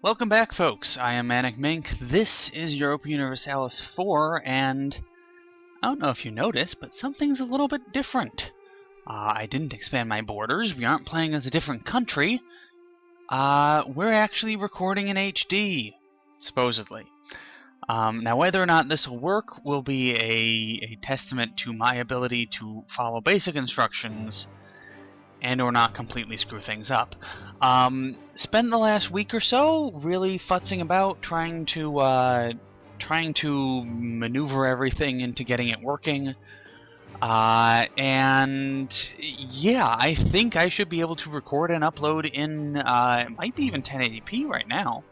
Welcome back, folks. I am ManicMink. This is Europa Universalis 4, and I don't know if you noticed, but something's a little bit different. I didn't expand my borders. We aren't playing as a different country. We're actually recording in HD, supposedly. Now, whether or not this will work will be a testament to my ability to follow basic instructions and or not completely screw things up. Spent the last week or so really futzing about trying to maneuver everything into getting it working. And yeah, I think I should be able to record and upload in it might be even 1080p right now,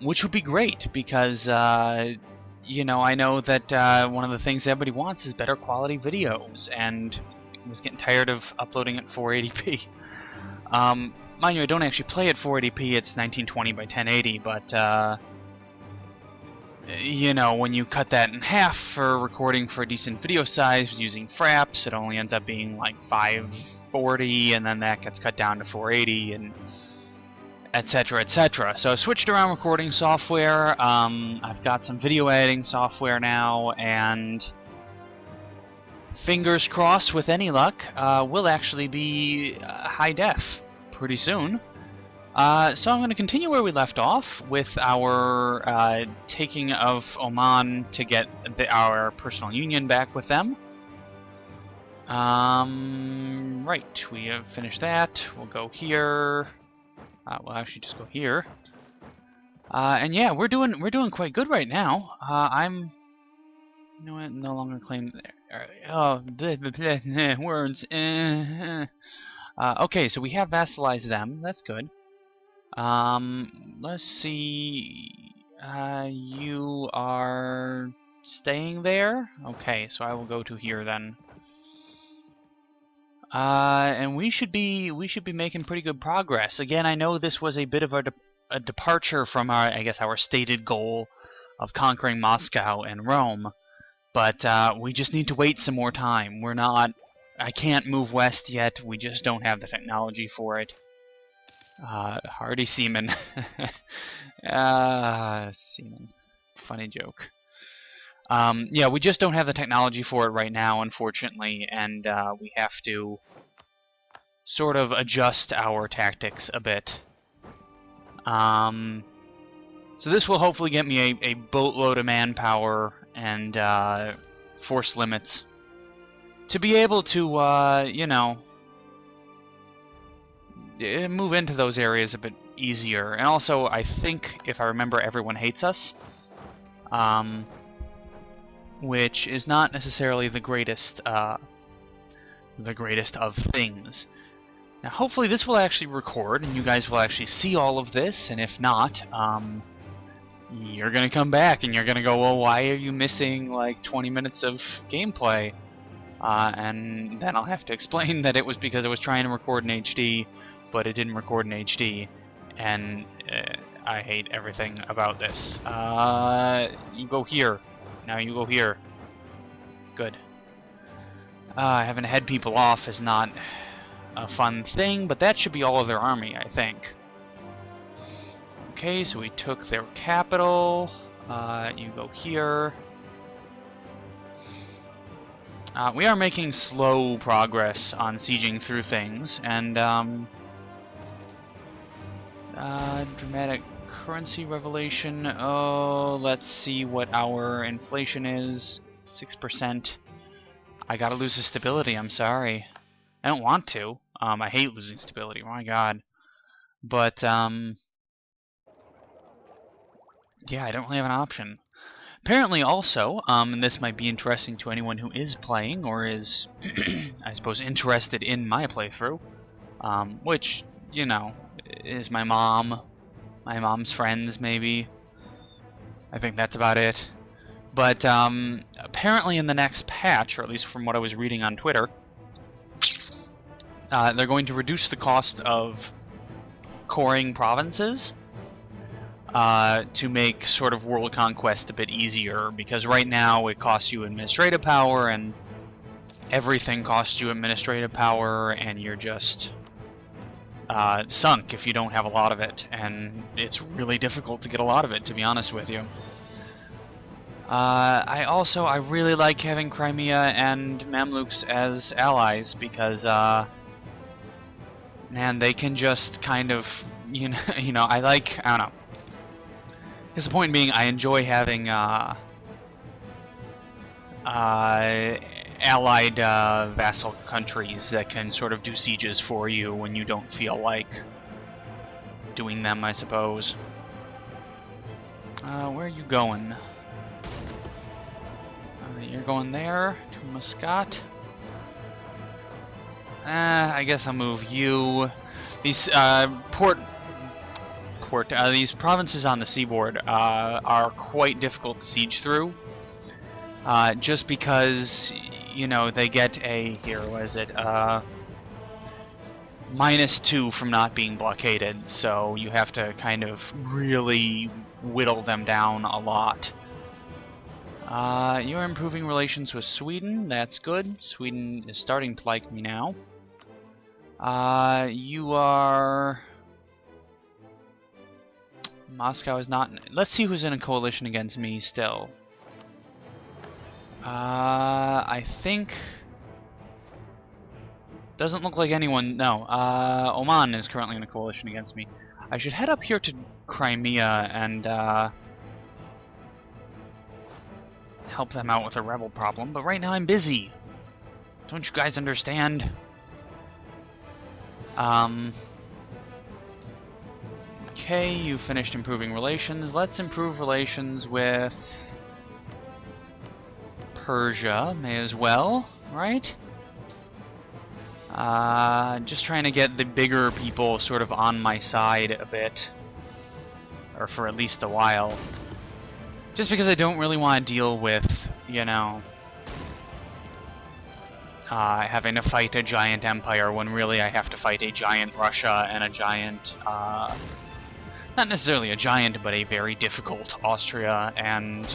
which would be great because you know, I know that one of the things everybody wants is better quality videos, and I was getting tired of uploading at 480p. Mind you, I don't actually play at 480p, it's 1920 by 1080, but you know, when you cut that in half for recording for a decent video size using fraps, it only ends up being like 540, and then that gets cut down to 480, and etc, etc. So I switched around recording software. I've got some video editing software now, and fingers crossed, with any luck, we'll actually be high def pretty soon. So I'm going to continue where we left off with our taking of Oman to get our personal union back with them. Right, we have finished that. We'll go here. We'll actually just go here. And yeah, we're doing quite good right now. I'm, you know what, no longer claim. Oh, words. Okay, so we have vassalized them. That's good. Let's see. You are staying there? Okay, so I will go to here then. And we should be making pretty good progress. Again, I know this was a bit of a departure from our stated goal of conquering Moscow and Rome, but we just need to wait some more time. I can't move west yet. We just don't have the technology for it. Hardy Seaman. Seaman. Funny joke. Yeah, we just don't have the technology for it right now, unfortunately, and we have to sort of adjust our tactics a bit. So this will hopefully get me a boatload of manpower and force limits to be able to, you know, move into those areas a bit easier. And also, I think, if I remember, everyone hates us, which is not necessarily the greatest of things. Now, hopefully this will actually record, and you guys will actually see all of this, and if not, you're gonna come back, and you're gonna go, well, why are you missing, like, 20 minutes of gameplay? And then I'll have to explain that it was because I was trying to record in HD, but it didn't record in HD, and I hate everything about this. You go here. Now you go here. Good. Having to head people off is not a fun thing, but that should be all of their army, I think. Okay, so we took their capital. You go here. We are making slow progress on sieging through things, and dramatic currency revelation. Oh, let's see what our inflation is. 6%. I gotta lose the stability, I'm sorry. I don't want to. I hate losing stability, my god. But, yeah, I don't really have an option. Apparently also, and this might be interesting to anyone who is playing, or is, I suppose, interested in my playthrough, which, you know, is my mom's friends, maybe. I think that's about it. But apparently in the next patch, or at least from what I was reading on Twitter, they're going to reduce the cost of coring provinces to make sort of world conquest a bit easier, because right now it costs you administrative power, and everything costs you administrative power, and you're just sunk if you don't have a lot of it, and it's really difficult to get a lot of it, to be honest with you. I really like having Crimea and Mamluks as allies because, man, they can just kind of, I don't know. Because the point being, I enjoy having, allied, vassal countries that can sort of do sieges for you when you don't feel like doing them, I suppose. Where are you going? You're going there, to Muscat. I guess I'll move you. These, these provinces on the seaboard, are quite difficult to siege through. Just because, they get a, here, what is it, -2 from not being blockaded, so you have to kind of really whittle them down a lot. You're improving relations with Sweden, that's good. Sweden is starting to like me now. You are... Moscow is not... Let's see who's in a coalition against me still. I think... Doesn't look like anyone... No, Oman is currently in a coalition against me. I should head up here to Crimea and, help them out with a rebel problem, but right now I'm busy. Don't you guys understand? Okay, you finished improving relations. Let's improve relations with Persia, may as well, right? Just trying to get the bigger people sort of on my side a bit. Or for at least a while. Just because I don't really want to deal with, having to fight a giant empire when really I have to fight a giant Russia and a giant, not necessarily a giant, but a very difficult Austria and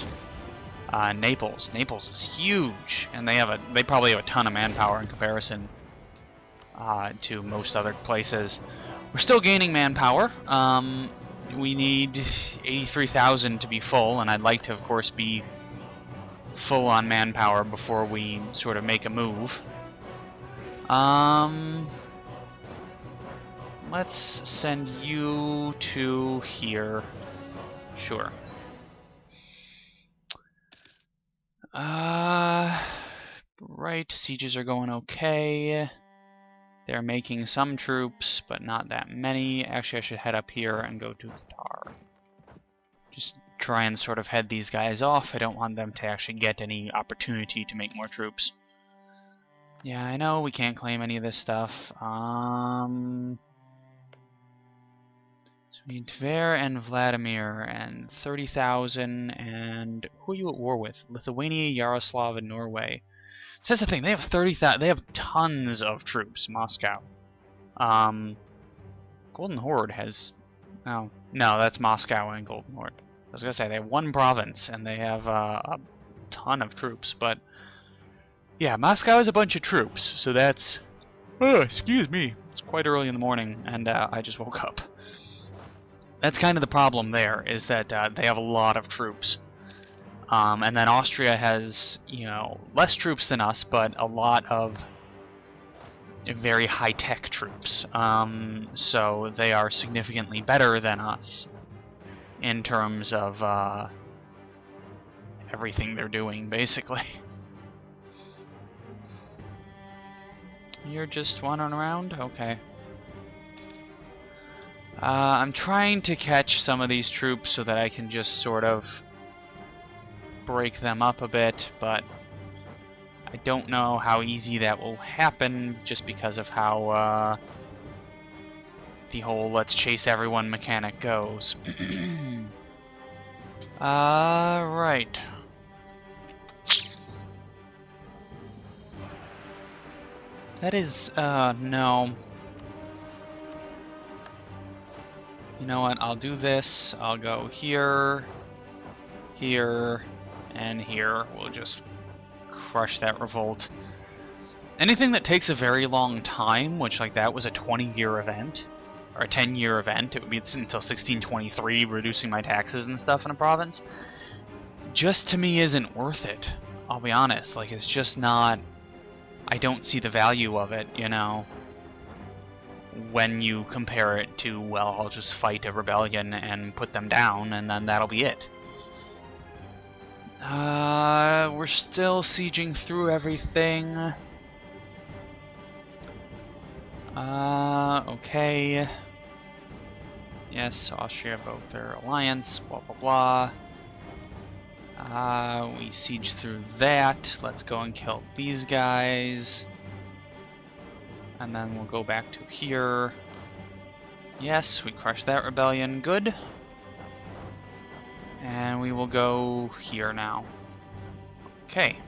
Naples. Naples is huge, and they probably have a ton of manpower in comparison to most other places. We're still gaining manpower. We need 83,000 to be full, and I'd like to, of course, be full on manpower before we sort of make a move. Let's send you to here. Sure. Right, sieges are going okay. They're making some troops, but not that many. Actually, I should head up here and go to Qatar. Just try and sort of head these guys off. I don't want them to actually get any opportunity to make more troops. Yeah, I know we can't claim any of this stuff. So we need Tver and Vladimir and 30,000 and who are you at war with? Lithuania, Yaroslav, and Norway. So that's the thing, they have 30,000, they have tons of troops, Moscow. Golden Horde has, no, that's Moscow and Golden Horde. I was gonna say, they have one province, and they have a ton of troops, but yeah, Moscow has a bunch of troops, so that's, excuse me, it's quite early in the morning, and I just woke up. That's kind of the problem there, is that they have a lot of troops. And then Austria has, less troops than us, but a lot of very high-tech troops. So they are significantly better than us in terms of everything they're doing, basically. You're just wandering around? Okay. I'm trying to catch some of these troops so that I can just sort of break them up a bit, but I don't know how easy that will happen just because of how the whole let's chase everyone mechanic goes. Right. That is, no. You know what, I'll do this. I'll go here, here, and here. We'll just crush that revolt. Anything that takes a very long time, which like that was a 20-year event, or a 10-year event. It would be until 1623, reducing my taxes and stuff in a province. Just to me isn't worth it. I'll be honest. Like, it's just not. I don't see the value of it, you know, when you compare it to, well, I'll just fight a rebellion and put them down, and then that'll be it. We're still sieging through everything. Okay. Yes, Austria broke their alliance, blah blah blah. We siege through that. Let's go and kill these guys. And then we'll go back to here. Yes, we crushed that rebellion. Good. And we will go here now. Okay.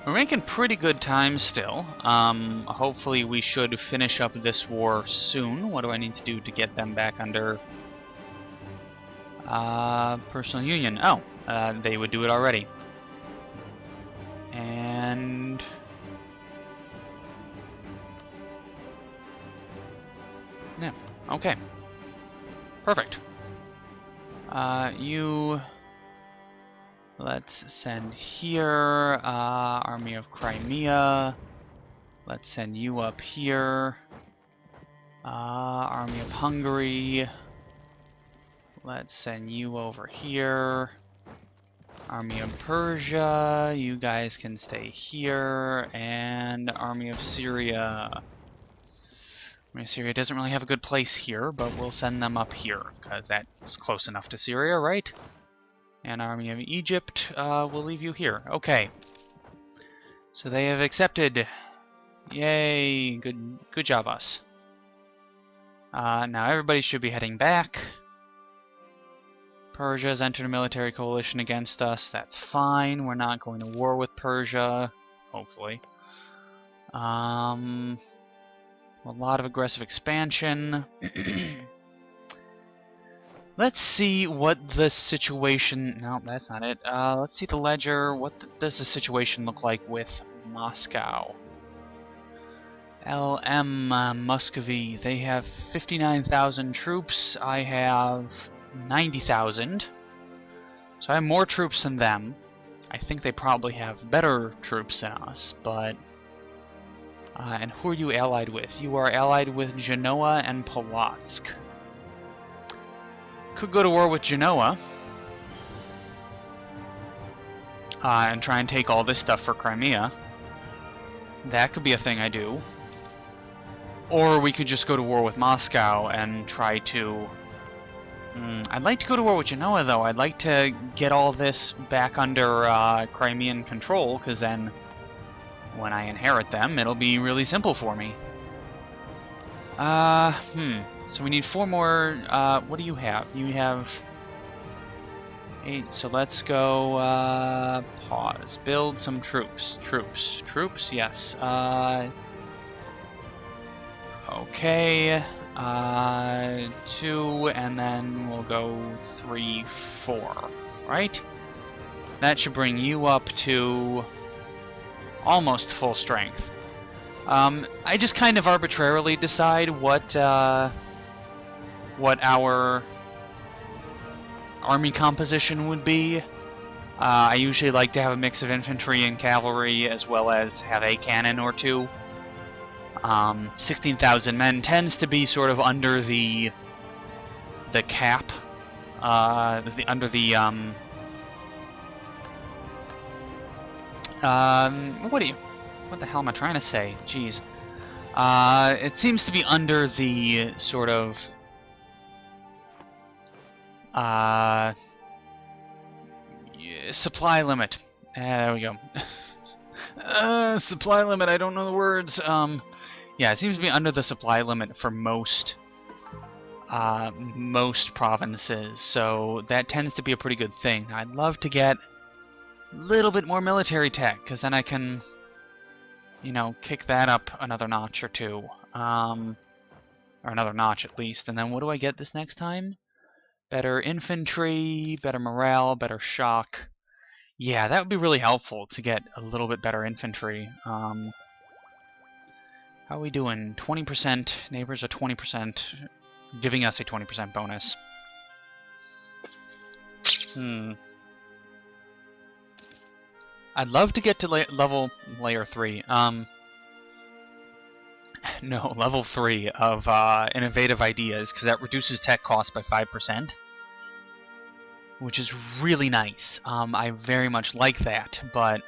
We're making pretty good time still. Hopefully we should finish up this war soon. What do I need to do to get them back under personal union? Oh, they would do it already. And yeah, okay. Perfect. You... Let's send here, Army of Crimea. Let's send you up here. Army of Hungary. Let's send you over here. Army of Persia, you guys can stay here. And Army of Syria. Army of Syria doesn't really have a good place here, but we'll send them up here, because that's close enough to Syria, right? And Army of Egypt, we'll leave you here. Okay. So they have accepted. Yay! Good job, us. Now everybody should be heading back. Persia has entered a military coalition against us. That's fine. We're not going to war with Persia. Hopefully. A lot of aggressive expansion. Let's see what the situation... No, that's not it. Let's see the ledger. What does the situation look like with Moscow? LM Muscovy. They have 59,000 troops. I have 90,000. So I have more troops than them. I think they probably have better troops than us, but... and who are you allied with? You are allied with Genoa and Polotsk. Could go to war with Genoa and try and take all this stuff for Crimea. That could be a thing I do. Or we could just go to war with Moscow and try to... I'd like to go to war with Genoa, though. I'd like to get all this back under Crimean control, because then when I inherit them, it'll be really simple for me. So we need 4 more, what do you have? You have 8, so let's go, pause. Build some troops. Troops, yes. Okay, 2, and then we'll go 3, 4, right? That should bring you up to almost full strength. I just kind of arbitrarily decide what our army composition would be. I usually like to have a mix of infantry and cavalry, as well as have a cannon or 2. 16,000 men tends to be sort of under the cap, under the what the hell am I trying to say? Jeez. It seems to be under the sort of supply limit. There we go. Supply limit, I don't know the words. Yeah, it seems to be under the supply limit for most provinces, so that tends to be a pretty good thing. I'd love to get a little bit more military tech, because then I can, you know, kick that up another notch or 2. Or another notch at least. And then what do I get this next time? Better infantry, better morale, better shock. Yeah, that would be really helpful to get a little bit better infantry. How are we doing? 20%. Neighbors are 20%, giving us a 20% bonus. I'd love to get to level layer 3. No, level 3 of innovative ideas, because that reduces tech cost by 5%, which is really nice. I very much like that, but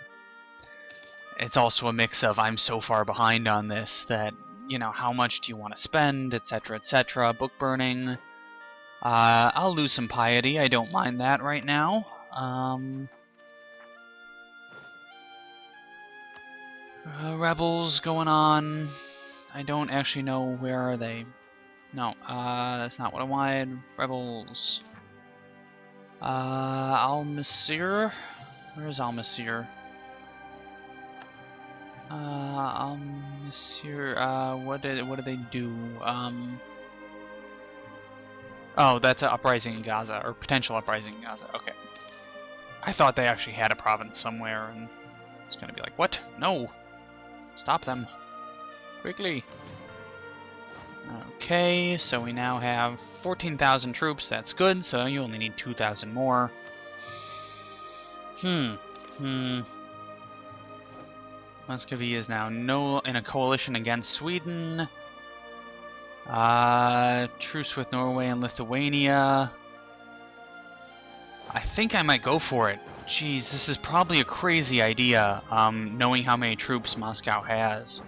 it's also a mix of I'm so far behind on this that, you know, how much do you want to spend, etc., etc. Book burning. I'll lose some piety. I don't mind that right now. Rebels going on. I don't actually know where are they. No, that's not what I wanted. Rebels. Al-Masir? Where is Al-Masir? Al-Masir, what did they do? Oh, that's an uprising in Gaza, or potential uprising in Gaza. Okay. I thought they actually had a province somewhere, and it's gonna be like, what? No! Stop them. Quickly! Okay, so we now have 14,000 troops. That's good, so you only need 2,000 more. Muscovy is now in a coalition against Sweden. Truce with Norway and Lithuania. I think I might go for it. Jeez, this is probably a crazy idea, knowing how many troops Moscow has.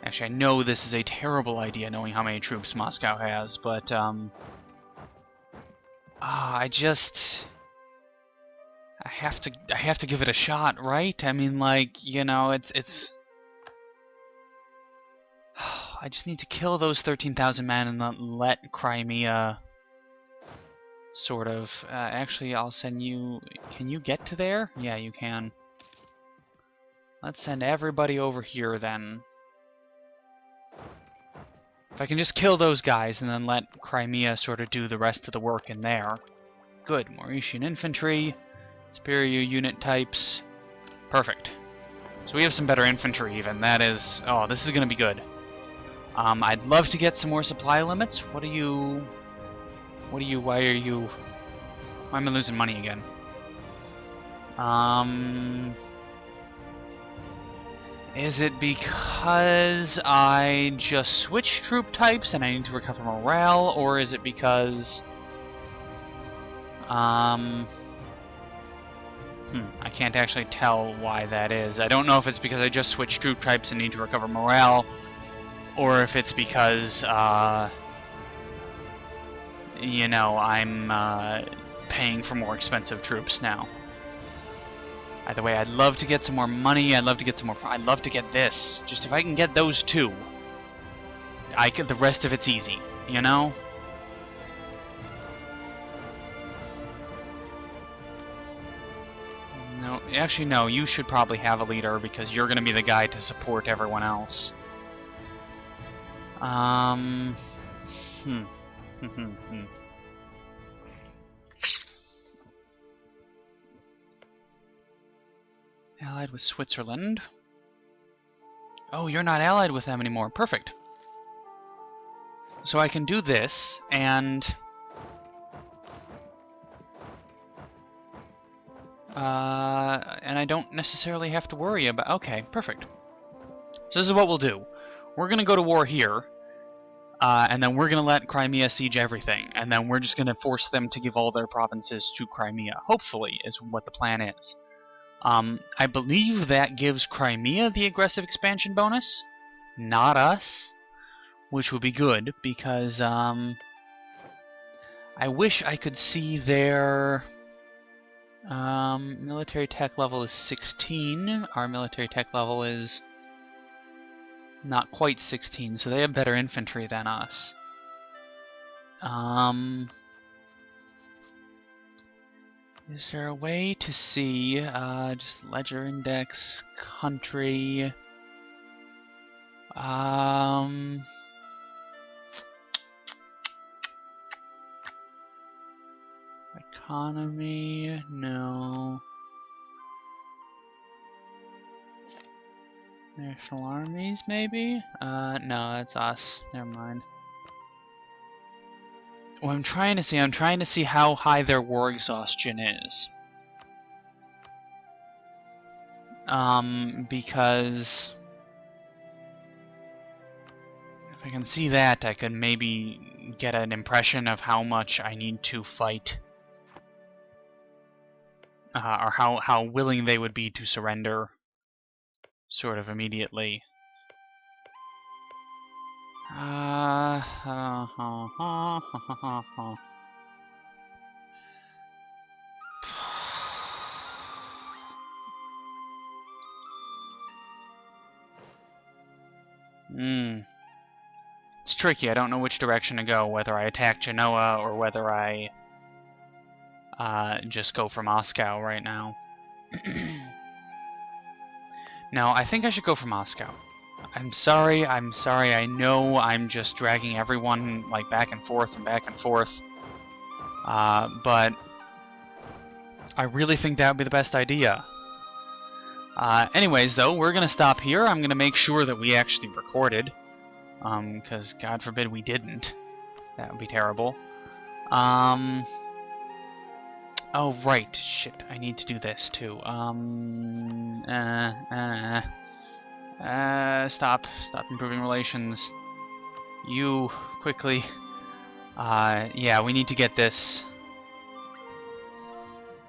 Actually, I know this is a terrible idea, knowing how many troops Moscow has, but, I have to give it a shot, right? I mean, like, you know, it's... I just need to kill those 13,000 men and not let Crimea... Sort of. Actually, I'll send you... Can you get to there? Yeah, you can. Let's send everybody over here, then. If I can just kill those guys and then let Crimea sort of do the rest of the work in there. Good. Mauritian infantry. Superior unit types. Perfect. So we have some better infantry, even. That is... Oh, this is going to be good. I'd love to get some more supply limits. What are you... Why are you... Why am I losing money again? Is it because I just switched troop types and I need to recover morale, or is it because... I can't actually tell why that is. I don't know if it's because I just switched troop types and need to recover morale, or if it's because, you know, I'm paying for more expensive troops now. Either way, I'd love to get some more money, I'd love to get some more... I'd love to get this. Just if I can get those two, the rest of it's easy, you know? No, actually no, you should probably have a leader because you're gonna be the guy to support everyone else. Allied with Switzerland. Oh, you're not allied with them anymore. Perfect. So I can do this, and... and I don't necessarily have to worry about... Okay, perfect. So this is what we'll do. We're going to go to war here, and then we're going to let Crimea siege everything, and then we're just going to force them to give all their provinces to Crimea. Hopefully, is what the plan is. I believe that gives Crimea the aggressive expansion bonus, not us, which would be good, because, I wish I could see their... military tech level is 16. Our military tech level is not quite 16, so they have better infantry than us. Is there a way to see, just ledger index, country, economy, no. National armies, maybe? No, that's us. Never mind. What I'm trying to see how high their war exhaustion is. Because if I can see that, I could maybe get an impression of how much I need to fight. Or how willing they would be to surrender sort of immediately. It's tricky. I don't know which direction to go, whether I attack Genoa or whether I just go for Moscow right now. No, I think I should go for Moscow. I'm sorry, I know I'm just dragging everyone like back and forth and back and forth. But I really think that would be the best idea. Anyways, though, we're gonna stop here. I'm gonna make sure that we actually recorded. Because God forbid we didn't. That would be terrible. Oh, right. Shit, I need to do this, too. Stop improving relations. You, quickly. Yeah, we need to get this,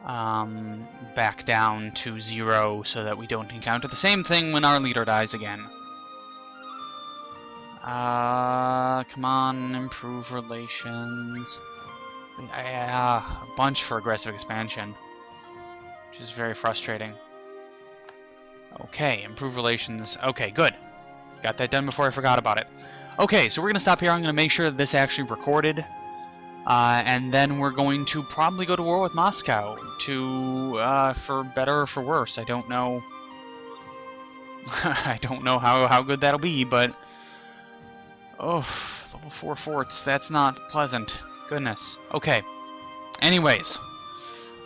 back down to 0 so that we don't encounter the same thing when our leader dies again. Come on, improve relations. A bunch for aggressive expansion, which is very frustrating. Okay, improve relations. Okay, good. Got that done before I forgot about it. Okay, so we're going to stop here. I'm going to make sure that this actually recorded. And then we're going to probably go to war with Moscow for better or for worse. I don't know. I don't know how good that'll be, but... Oh, level 4 forts. That's not pleasant. Goodness. Okay. Anyways,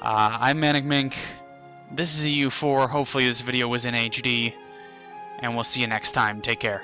I'm ManicMink. This is EU4. Hopefully this video was in HD. And we'll see you next time. Take care.